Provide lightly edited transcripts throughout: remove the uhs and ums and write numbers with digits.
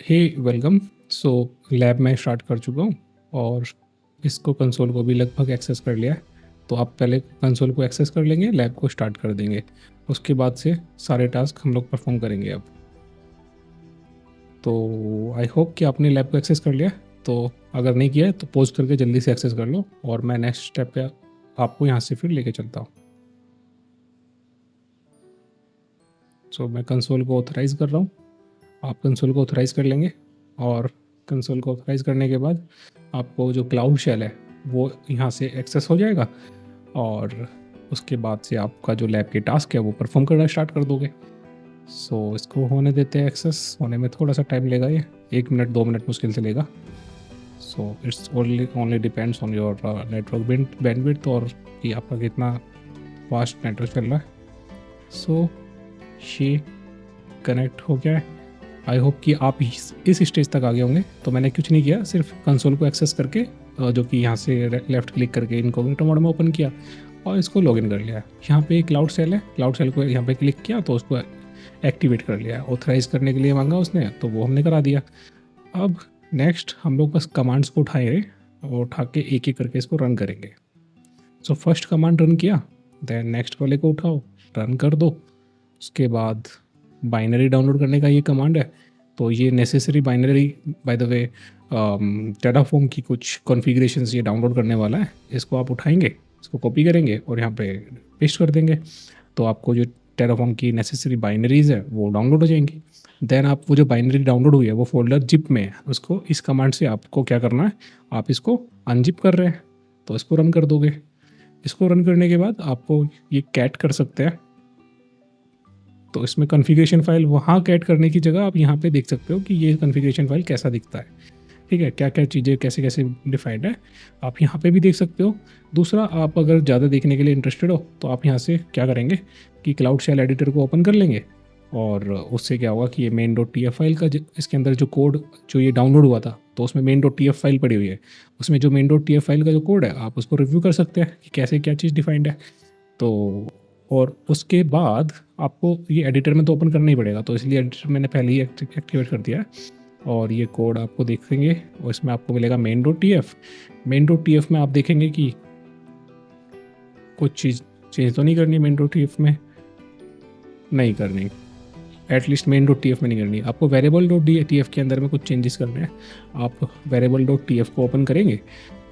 हे welcome. So lab मैं start कर चुका हूँ और इसको कंसोल को भी लगभग एक्सेस कर लिया है। तो आप पहले कंसोल को एक्सेस कर लेंगे, लैब को स्टार्ट कर देंगे, उसके बाद से सारे टास्क हम लोग परफॉर्म करेंगे अब। तो आई होप कि आपने लैब को एक्सेस कर लिया है। तो अगर नहीं किया है तो पोस्ट करके जल्दी से एक्सेस कर लो और मैं नेक्स्ट स्टेप पे आपको यहाँ से फिर लेके चलता हूँ। सो मैं कंसोल को ऑथराइज़ कर रहा हूँ, आप कंसोल को ऑथराइज़ कर लेंगे और कंसोल को ऑथराइज़ करने के बाद आपको जो क्लाउड शेल है वो यहाँ से एक्सेस हो जाएगा और उसके बाद से आपका जो लैब के टास्क है वो परफॉर्म करना स्टार्ट कर दोगे। सो इसको होने देते हैं, एक्सेस होने में थोड़ा सा टाइम लेगा, ये 1 मिनट 2 मिनट मुश्किल से लेगा। So it's only depends on your network bandwidth और कि आपका कितना फास्ट नेटवर्क चल रहा है। सो ये कनेक्ट हो गया है। आई होप कि आप इस स्टेज तक आ गए होंगे। तो मैंने कुछ नहीं किया, सिर्फ कंसोल को एक्सेस करके जो कि यहाँ से लेफ़्ट क्लिक करके इनकॉग्निटो मोड में ओपन किया और इसको लॉगिन कर लिया। यहाँ पे क्लाउड सेल है, क्लाउड सेल को यहाँ पे क्लिक किया तो उसको एक्टिवेट कर लिया। ऑथराइज़ करने के लिए मांगा उसने, तो वो हमने करा दिया। अब नेक्स्ट हम लोग बस कमांड्स को उठाएंगे और उठा के एक एक करके इसको रन करेंगे। सो फर्स्ट कमांड रन किया, देन नेक्स्ट वाले को उठाओ, रन कर दो। उसके बाद बाइनरी डाउनलोड करने का ये कमांड है। तो ये necessary binary, by the way Terraform की कुछ कॉन्फ़िगरेशंस ये डाउनलोड करने वाला है। इसको आप उठाएंगे, इसको कॉपी करेंगे और यहाँ पे पेस्ट कर देंगे। तो आपको जो टेराफॉर्म की नेसेसरी बाइनरीज है वो डाउनलोड हो जाएंगी। देन आप वो जो बाइनरी डाउनलोड हुई है वो फोल्डर जिप में है, उसको इस कमांड से आपको क्या करना है, आप इसको अनजिप कर रहे हैं तो इसको रन कर दोगे। इसको रन करने के बाद आपको ये कैट कर सकते हैं। तो इसमें कॉन्फ़िगरेशन फाइल वहाँ कैट करने की जगह आप यहाँ पे देख सकते हो कि ये कॉन्फ़िगरेशन फाइल कैसा दिखता है। ठीक है, क्या क्या चीज़ें कैसे कैसे डिफाइंड है, आप यहाँ पे भी देख सकते हो। दूसरा, आप अगर ज़्यादा देखने के लिए इंटरेस्टेड हो तो आप यहाँ से क्या करेंगे कि क्लाउड शेल एडिटर को ओपन कर लेंगे और उससे क्या होगा कि ये main dot T F file का इसके अंदर जो कोड जो ये डाउनलोड हुआ था, तो उसमें main dot T F file पड़ी हुई है। उसमें जो main dot T F file का जो कोड है आप उसको रिव्यू कर सकते हैं कि कैसे क्या चीज़ डिफाइंड है। तो और उसके बाद आपको ये एडिटर में तो ओपन करना ही पड़ेगा, तो इसलिए एडिटर मैंने पहले ही एक्टिवेट कर दिया है। और ये कोड आपको देखेंगे और इसमें आपको मिलेगा main dot T F. Main dot T F में आप देखेंगे कि कुछ चीज़ चेंज तो नहीं करनी, मेन डॉट टी एफ में नहीं करनी, at least main dot T F में नहीं करनी। आपको वेरिएबल डॉट टी एफ के अंदर में कुछ चेंजेस करने हैं। आप वेरिएबल डॉट टी एफ को ओपन करेंगे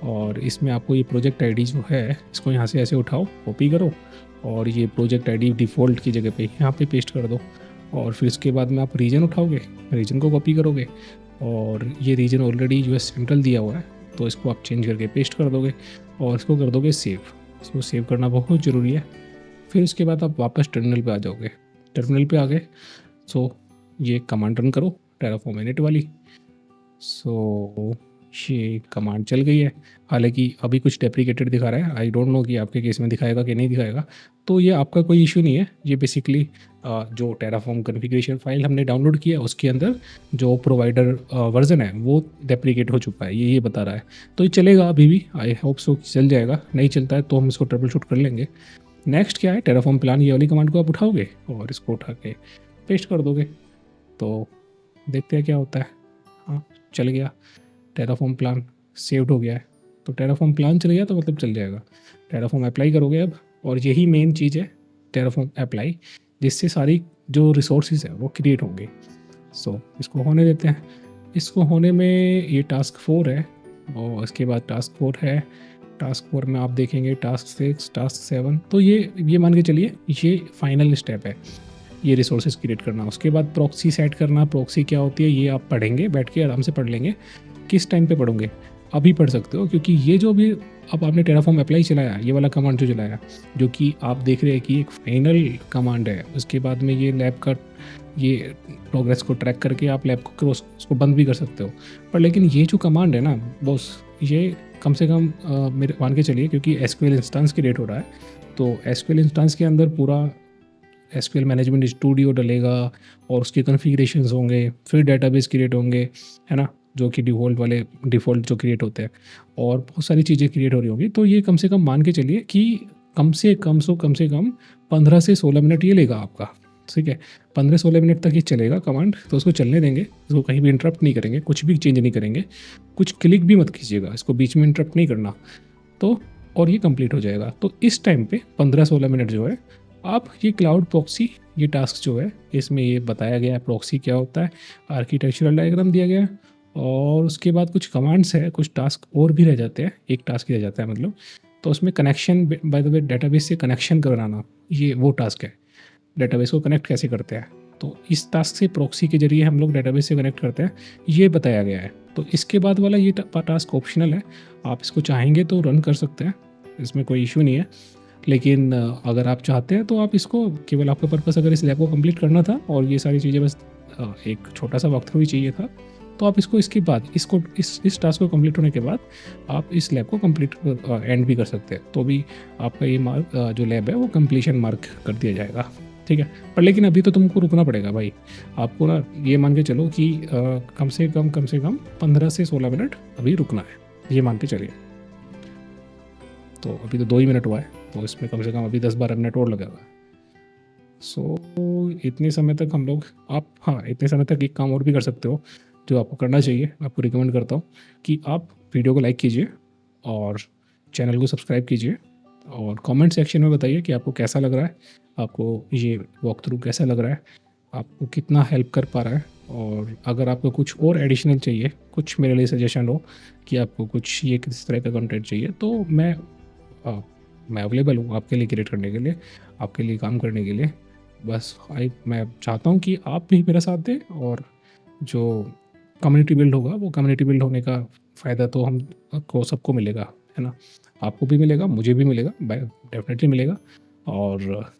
और इसमें आपको ये प्रोजेक्ट आईडी जो है इसको यहाँ से ऐसे उठाओ, कॉपी करो और ये प्रोजेक्ट आईडी डिफ़ॉल्ट की जगह पे यहाँ पे पेस्ट कर दो। और फिर इसके बाद में आप रीजन उठाओगे, रीजन को कॉपी करोगे और ये रीजन ऑलरेडी यूएस सेंट्रल दिया हुआ है तो इसको आप चेंज करके पेस्ट कर दोगे और इसको कर दोगे सेव। इसको सेव करना बहुत ज़रूरी है। फिर उसके बाद आप वापस टर्मिनल पे आ जाओगे। टर्मिनल पे आ गए, सो ये कमांड रन करो, टेराफॉर्म इनिट वाली। सो ये कमांड चल गई है। हालांकि अभी कुछ डेप्रिकेटेड दिखा रहा है, आई डोंट नो कि आपके केस में दिखाएगा कि नहीं दिखाएगा। तो ये आपका कोई इशू नहीं है। ये बेसिकली जो टेराफॉर्म कॉन्फ़िगरेशन फाइल हमने डाउनलोड किया है उसके अंदर जो प्रोवाइडर वर्जन है वो डेप्रिकेट हो चुका है, ये बता रहा है। तो ये चलेगा अभी भी, आई होप सो चल जाएगा। नहीं चलता है तो हम इसको ट्रबल शूट कर लेंगे। नेक्स्ट क्या है, टेराफॉर्म प्लान, ये वाली कमांड को आप उठाओगे और इसको उठा के पेस्ट कर दोगे। तो देखते हैं क्या होता है। हाँ, चल गया, टेराफॉर्म प्लान सेव्ड हो गया है। तो टेराफॉर्म प्लान चल गया तो मतलब चल जाएगा। टेराफॉर्म अप्लाई करोगे अब, और यही मेन चीज़ है टेराफॉर्म अप्लाई, जिससे सारी जो रिसोर्सेज है वो क्रिएट होंगे। सो इसको होने देते हैं। इसको होने में ये टास्क 4 है और इसके बाद टास्क 4 है। टास्क 4 में आप देखेंगे टास्क 6, टास्क 7। तो ये मान के चलिए ये फाइनल स्टेप है, ये रिसोर्सेज क्रिएट करना। उसके बाद प्रॉक्सी सेट करना। प्रॉक्सी क्या होती है ये आप पढ़ेंगे, बैठ के आराम से पढ़ लेंगे। किस टाइम पे पढ़ोगे, अभी पढ़ सकते हो, क्योंकि ये जो भी अब आपने टेराफॉर्म अप्लाई चलाया, ये वाला कमांड जो चलाया, जो कि आप देख रहे हैं कि एक फाइनल कमांड है। उसके बाद में ये लैब का ये प्रोग्रेस को ट्रैक करके आप लैब को क्रॉस उसको बंद भी कर सकते हो। पर लेकिन ये जो कमांड है ना बॉस, ये कम से कम मेरे मान के चलिए, क्योंकि एसक्यूएल इंस्टेंस क्रिएट हो रहा है तो एसक्यूएल इंस्टेंस के अंदर पूरा एसक्यूएल मैनेजमेंट स्टूडियो डलेगा और उसके कॉन्फ़िगरेशंस होंगे, फिर डेटाबेस क्रिएट होंगे, है ना, जो कि डिफ़ॉल्ट जो क्रिएट होते हैं, और बहुत सारी चीज़ें क्रिएट हो रही होंगी। तो ये कम से कम मान के चलिए कि कम से कम 15 से 16 मिनट ये लेगा आपका। ठीक है। 15-16 मिनट तक ये चलेगा कमांड, तो उसको चलने देंगे, इसको कहीं भी इंटरप्ट नहीं करेंगे, कुछ भी चेंज नहीं करेंगे, कुछ क्लिक भी मत कीजिएगा, इसको बीच में इंटरप्ट नहीं करना। तो और ये कंप्लीट हो जाएगा। तो इस टाइम पे 15-16 मिनट जो है आप ये क्लाउड प्रॉक्सी, ये टास्क जो है इसमें ये बताया गया है प्रॉक्सी क्या होता है, आर्किटेक्चरल डायग्राम दिया गया है, और उसके बाद कुछ कमांड्स है, कुछ टास्क और भी रह जाते हैं, एक टास्क ही रह जाता है मतलब। तो उसमें connection, by the way database से कनेक्शन कराना, ये वो टास्क है। डेटाबेस को कनेक्ट कैसे करते हैं, तो इस टास्क से प्रॉक्सी के जरिए हम लोग डेटाबेस से कनेक्ट करते हैं, ये बताया गया है। तो इसके बाद वाला ये टास्क ऑप्शनल है, आप इसको चाहेंगे तो रन कर सकते हैं, इसमें कोई इशू नहीं है। लेकिन अगर आप चाहते हैं तो आप इसको, केवल आपका पर्पस अगर इस लैब को कंप्लीट करना था और ये सारी चीज़ें बस एक छोटा सा वक्त भी चाहिए था, तो आप इसको इसके बाद इसको इस टास्क को कंप्लीट होने के बाद आप इस लैब को कंप्लीट एंड भी कर सकते हैं, तो भी आपका ये मार्क जो लैब है वो कंप्लीशन मार्क कर दिया जाएगा। ठीक है। पर लेकिन अभी तो तुमको रुकना पड़ेगा भाई, आपको ना ये मान के चलो कि कम से कम 15 से 16 मिनट अभी रुकना है, ये मान के चलिए। तो अभी तो 2 ही मिनट हुआ है, तो इसमें कम से कम अभी 10-12 मिनट और लगेगा। सो इतने समय तक हम लोग, आप हाँ इतने समय तक एक काम और भी कर सकते हो, जो आपको करना चाहिए, आपको रिकमेंड करता हूँ कि आप वीडियो को लाइक कीजिए और चैनल को सब्सक्राइब कीजिए, और कमेंट सेक्शन में बताइए कि आपको कैसा लग रहा है, आपको ये वॉक थ्रू कैसा लग रहा है, आपको कितना हेल्प कर पा रहा है। और अगर आपको कुछ और एडिशनल चाहिए, कुछ मेरे लिए सजेशन हो कि आपको कुछ ये किस तरह का कंटेंट चाहिए, तो मैं अवेलेबल हूँ आपके लिए, क्रिएट करने के लिए, आपके लिए काम करने के लिए। बस मैं चाहता हूँ कि आप भी मेरा साथ दें, और जो कम्युनिटी बिल्ड होगा वो कम्युनिटी बिल्ड होने का फ़ायदा तो हम को सबको मिलेगा, है ना। आपको भी मिलेगा, मुझे भी मिलेगा, डेफिनेटली मिलेगा। और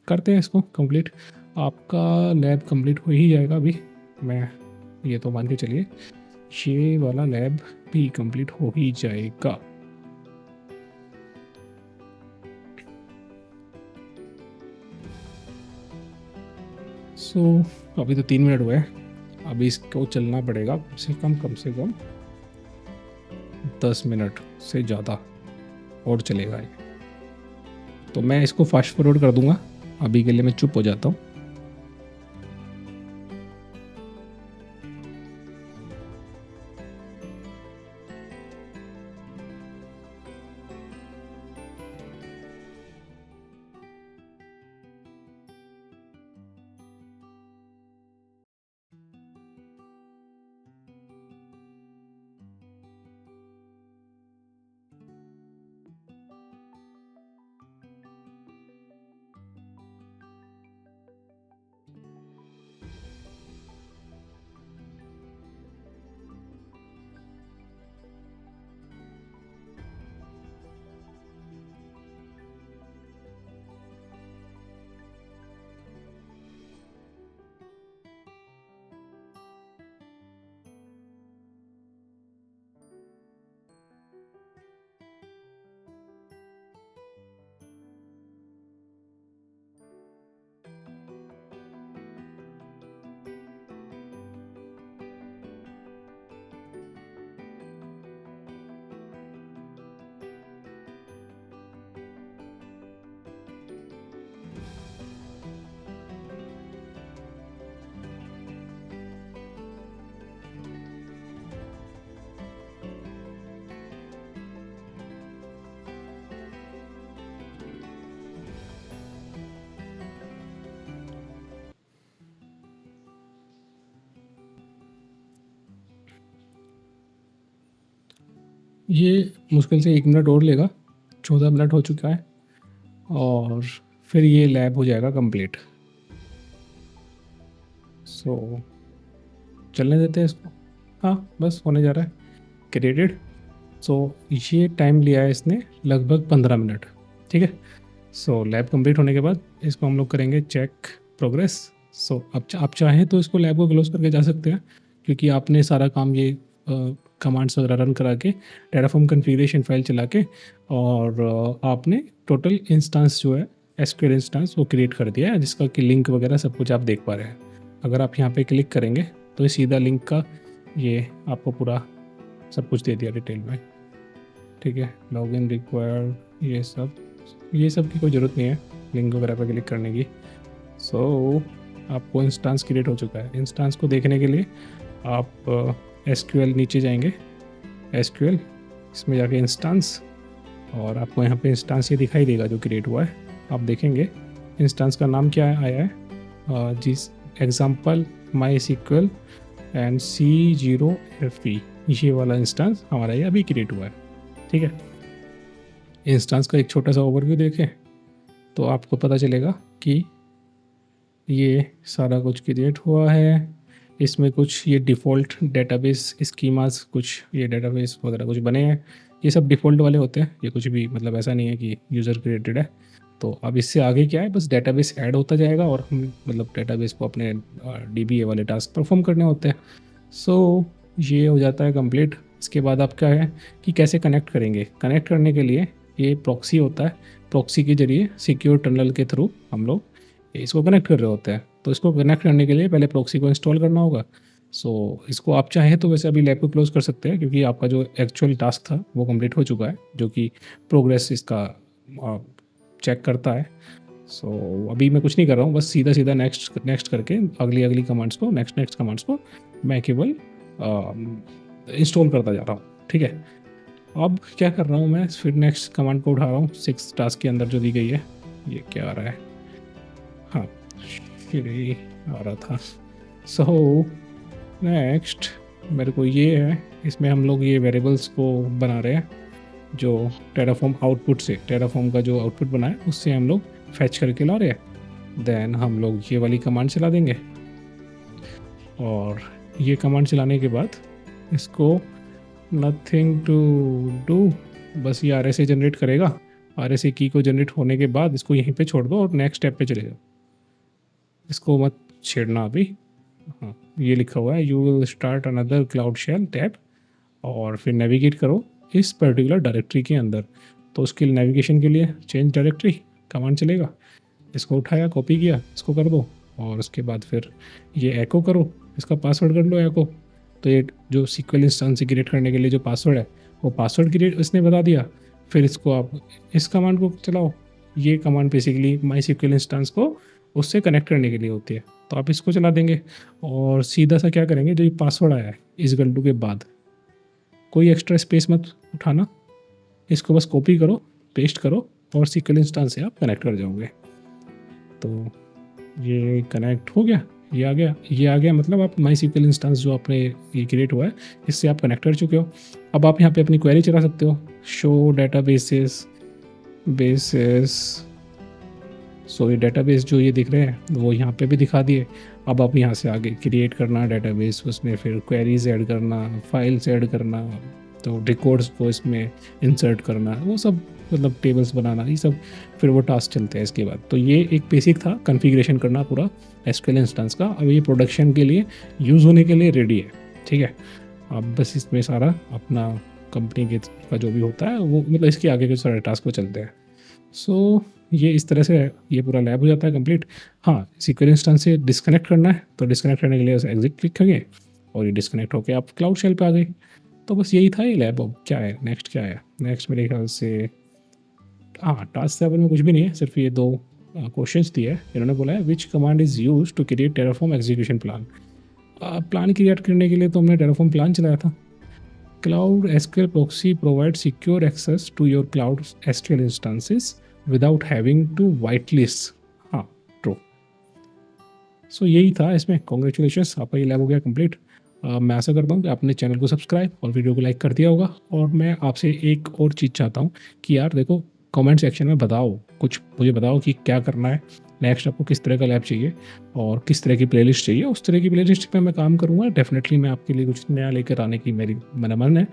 करते हैं इसको कंप्लीट। आपका लैब कंप्लीट हो ही जाएगा अभी, मैं ये तो मान के चलिए ये वाला लैब भी कंप्लीट हो ही जाएगा। अभी तो 3 मिनट हुए हैं, अभी इसको चलना पड़ेगा कम से कम 10 मिनट से ज़्यादा और चलेगा ये। तो मैं इसको फास्ट फॉरवर्ड कर दूंगा, अभी के लिए मैं चुप हो जाता हूँ। ये मुश्किल से 1 मिनट और लेगा, 14 मिनट हो चुका है, और फिर ये लैब हो जाएगा कंप्लीट। चलने देते हैं इसको। हाँ बस होने जा रहा है, क्रेडिट। ये टाइम लिया है इसने लगभग 15 मिनट। ठीक है। लैब कंप्लीट होने के बाद इसको हम लोग करेंगे चेक प्रोग्रेस। अब आप चाहें तो इसको लैब को क्लोज करके जा सकते हैं, क्योंकि आपने सारा काम ये कमांड्स वगैरह रन करा के, टेराफॉर्म कन्फिग्रेशन फाइल चला के, और आपने टोटल इंस्टेंस जो है एसक्यूएल इंस्टेंस वो क्रिएट कर दिया है, जिसका कि लिंक वगैरह सब कुछ आप देख पा रहे हैं। अगर आप यहाँ पे क्लिक करेंगे तो ये सीधा लिंक का ये आपको पूरा सब कुछ दे दिया डिटेल में। ठीक है। लॉगिन रिक्वायर्ड, ये सब की कोई ज़रूरत नहीं है लिंक वगैरह पर क्लिक करने की। सो आपको इंस्टेंस क्रिएट हो चुका है। इंस्टेंस को देखने के लिए आप एसक्यूएल नीचे जाएंगे, एसक्यूएल इसमें जाके इंस्टेंस, और आपको यहाँ पे इंस्टेंस ये दिखाई देगा जो क्रिएट हुआ है। आप देखेंगे इंस्टेंस का नाम क्या आया है, जिस example my SQL and C0FP, ये वाला इंस्टेंस हमारा ये अभी क्रिएट हुआ है। ठीक है, इंस्टेंस का एक छोटा सा ओवरव्यू देखें तो आपको पता चलेगा कि ये सारा कुछ क्रिएट हुआ है। इसमें कुछ ये डिफ़ॉल्ट डेटाबेस स्कीमास, कुछ ये डेटाबेस वगैरह कुछ बने हैं। ये सब डिफ़ॉल्ट वाले होते हैं, ये कुछ भी मतलब ऐसा नहीं है कि यूज़र क्रिएटेड है। तो अब इससे आगे क्या है, बस डेटाबेस ऐड होता जाएगा और हम मतलब डेटाबेस को अपने DBA वाले टास्क परफॉर्म करने होते हैं। सो ये हो जाता है कंप्लीट। इसके बाद आप क्या है कि कैसे कनेक्ट करेंगे। कनेक्ट करने के लिए ये प्रॉक्सी होता है, प्रॉक्सी के जरिए सिक्योर टनल के थ्रू हम लोग इसको कनेक्ट कर रहे होते हैं। तो इसको कनेक्ट करने के लिए पहले प्रॉक्सी को इंस्टॉल करना होगा। सो इसको आप चाहें तो वैसे अभी लैब को क्लोज कर सकते हैं, क्योंकि आपका जो एक्चुअल टास्क था वो कंप्लीट हो चुका है, जो कि प्रोग्रेस इसका चेक करता है। सो अभी मैं कुछ नहीं कर रहा हूँ, बस सीधा सीधा नेक्स्ट करके अगली कमांड्स को नेक्स्ट कमांड्स को मैं केवल इंस्टॉल करता जा रहा हूँ। ठीक है, अब क्या कर रहा हूँ मैं, फिर नेक्स्ट कमांड को उठा रहा हूँ 6 टास्क के अंदर जो दी गई है। ये क्या आ रहा है, हाँ फिर ये आ रहा था। सो नेक्स्ट मेरे को ये है, इसमें हम लोग ये वेरिएबल्स को बना रहे हैं जो टेराफॉर्म आउटपुट से, टेराफॉर्म का जो आउटपुट बना है उससे हम लोग फैच करके ला रहे हैं। देन हम लोग ये वाली कमांड चला देंगे, और ये कमांड चलाने के बाद इसको नथिंग टू डू, बस ये RSA जनरेट करेगा। RSA की को जनरेट होने के बाद इसको यहीं पे छोड़ दो और नेक्स्ट स्टेप पे चले जाओ। इसको मत छेड़ना अभी। हाँ, ये लिखा हुआ है you will start another cloud shell tab, और फिर नेविगेट करो इस पर्टिकुलर डायरेक्टरी के अंदर। तो उसके लिए नेविगेशन के लिए चेंज डायरेक्टरी कमांड चलेगा। इसको उठाया, कॉपी किया, इसको कर दो, और उसके बाद फिर ये एको करो, इसका पासवर्ड कर लो एको। तो ये जो SQL इंस्टेंस से क्रिएट करने के लिए जो पासवर्ड है वो पासवर्ड क्रिएट इसने बता दिया। फिर इसको आप इस कमांड को चलाओ। ये कमांड बेसिकली MySQL इंस्टेंस को उससे कनेक्ट करने के लिए होती है। तो आप इसको चला देंगे और सीधा सा क्या करेंगे, जो ये पासवर्ड आया है इस गंटू के बाद कोई एक्स्ट्रा स्पेस मत उठाना, इसको बस कॉपी करो, पेस्ट करो और SQL इंस्टेंस से आप कनेक्ट कर जाओगे। तो ये कनेक्ट हो गया, ये आ गया मतलब आप MySQL इंस्टेंस जो आपने ये क्रिएट हुआ है इससे आप कनेक्ट कर चुके हो। अब आप यहाँ पे अपनी क्वेरी चला सकते हो, शो डेटाबेसेस बेसिस। सो ये डेटाबेस जो ये दिख रहे हैं वो यहाँ पे भी दिखा दिए। अब आप यहाँ से आगे क्रिएट करना डेटाबेस, उसमें फिर क्वेरीज ऐड करना, फाइल्स ऐड करना, तो रिकॉर्ड्स को इसमें इंसर्ट करना, वो सब मतलब टेबल्स बनाना, ये सब फिर वो टास्क चलते हैं इसके बाद। तो ये एक बेसिक था कॉन्फ़िगरेशन करना पूरा SQL इंस्टेंस का। अब ये प्रोडक्शन के लिए यूज़ होने के लिए रेडी है। ठीक है, अब बस इसमें सारा अपना कंपनी के का जो भी होता है वो मतलब इसके आगे के सारे टास्क को चलते हैं। सो ये इस तरह से ये पूरा लैब हो जाता है कंप्लीट। हाँ, SQL इंस्टेंस से डिस्कनेक्ट करना है तो डिस्कनेक्ट करने के लिए एग्जिट क्लिक करेंगे और ये डिस्कनेक्ट होकर आप क्लाउड शेल पे आ गए। तो बस यही था ये लैब। अब क्या है नेक्स्ट, क्या है नेक्स्ट मेरे ख्याल से, हाँ टास्क 7 में कुछ भी नहीं है, सिर्फ ये 2 क्वेश्चंस दिए हैं। इन्होंने बोला है which command is use to create Terraform execution plan. Plan create करने के लिए तो हमने टेराफॉर्म प्लान चलाया था। Cloud SQL proxy provide secure access to your cloud SQL instances without having to white list. हाँ ट्रू। सो यही था इसमें। कॉन्ग्रेचुलेशंस, आपका ये लैब हो गया कंप्लीट। मैं आशा करता हूँ कि आपने चैनल को सब्सक्राइब और वीडियो को लाइक कर दिया होगा। और मैं आपसे एक और चीज़ चाहता हूँ कि यार देखो, कमेंट सेक्शन में बताओ, कुछ मुझे बताओ कि क्या करना है नेक्स्ट, आपको किस तरह का लैब चाहिए और किस तरह की प्लेलिस्ट चाहिए। उस तरह की प्लेलिस्ट पे मैं काम करूँगा। डेफिनेटली मैं आपके लिए कुछ नया लेकर आने की मेरा मन है।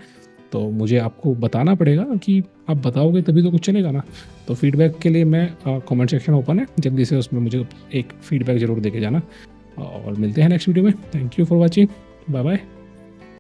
तो मुझे आपको बताना पड़ेगा कि आप बताओगे तभी तो कुछ चलेगा ना। तो फीडबैक के लिए मैं कमेंट सेक्शन ओपन है, जल्दी से उसमें मुझे एक फीडबैक ज़रूर देके जाना। और मिलते हैं नेक्स्ट वीडियो में। Thank you for watching, bye bye.